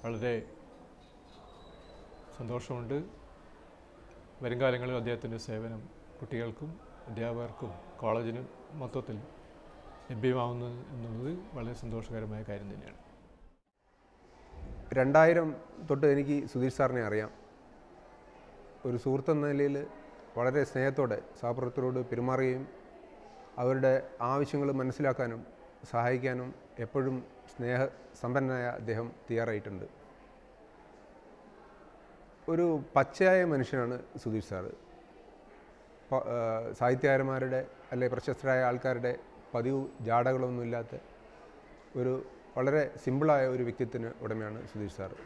വളരെ സന്തോഷമുണ്ട്. വരുംകാലങ്ങളിൽ അദ്ദേഹത്തിൻ്റെ സേവനം കുട്ടികൾക്കും അധ്യാപകർക്കും കോളേജിനും മൊത്തത്തിൽ ലഭ്യമാവുന്നത് എന്നുള്ളത് വളരെ സന്തോഷകരമായ കാര്യം തന്നെയാണ്. 2000 തൊട്ട് എനിക്ക് സുധീഷ് സാറിനെ അറിയാം. ഒരു സുഹൃത്തെന്ന നിലയിൽ വളരെ സ്നേഹത്തോടെ സഹപ്രവർത്തകരോട് പെരുമാറുകയും അവരുടെ ആവശ്യങ്ങൾ മനസ്സിലാക്കാനും സഹായിക്കാനും എപ്പോഴും സ്നേഹസമ്പന്നനായ അദ്ദേഹം തയ്യാറായിട്ടുണ്ട്. ഒരു പച്ചയായ മനുഷ്യനാണ് സുധീഷ് സാറ്. സാഹിത്യകാരന്മാരുടെ അല്ലെങ്കിൽ പ്രശസ്തരായ ആൾക്കാരുടെ പതിവ് ജാടകളൊന്നുമില്ലാത്ത ഒരു വളരെ സിമ്പിളായ ഒരു വ്യക്തിത്വത്തിന് ഉടമയാണ് സുധീഷ് സാറ്.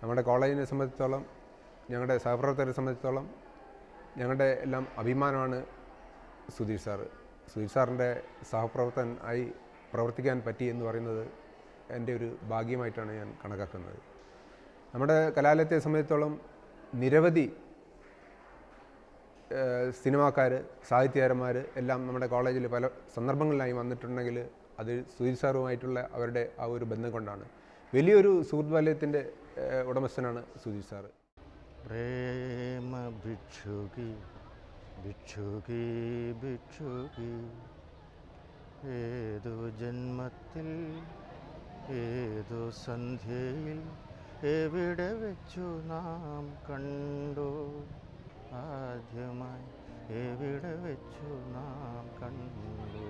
നമ്മുടെ കോളേജിനെ സംബന്ധിച്ചിടത്തോളം, ഞങ്ങളുടെ സഹപ്രവർത്തകരെ സംബന്ധിച്ചിടത്തോളം ഞങ്ങളുടെ എല്ലാം അഭിമാനമാണ് സുധീഷ് സാറ്. സുധീഷ് സാറിൻ്റെ സഹപ്രവർത്തകൻ ആയി പ്രവർത്തിക്കാൻ പറ്റി എന്ന് പറയുന്നത് എൻ്റെ ഒരു ഭാഗ്യമായിട്ടാണ് ഞാൻ കണക്കാക്കുന്നത്. നമ്മുടെ കലാലയത്തെ സംബന്ധിച്ചിടത്തോളം നിരവധി സിനിമാക്കാർ, സാഹിത്യകാരന്മാർ എല്ലാം നമ്മുടെ കോളേജിൽ പല സന്ദർഭങ്ങളിലായി വന്നിട്ടുണ്ടെങ്കിൽ അത് സുധീഷ് സാറുമായിട്ടുള്ള അവരുടെ ആ ഒരു ബന്ധം കൊണ്ടാണ്. വലിയൊരു സുഹൃത്ത് വലയത്തിൻ്റെ ഉടമസ്ഥനാണ് സുധീഷ് സാറ്. പ്രേമ ഭിക്ഷുകി ഭിക്ഷുകി ഭിക്ഷുകി, ഏതു ജന്മത്തിൽ ഏതു സന്ധ്യയിൽ എവിടെ വെച്ചു നാം കണ്ടു, ആദ്യമായി എവിടെ വെച്ചു നാം കണ്ടു.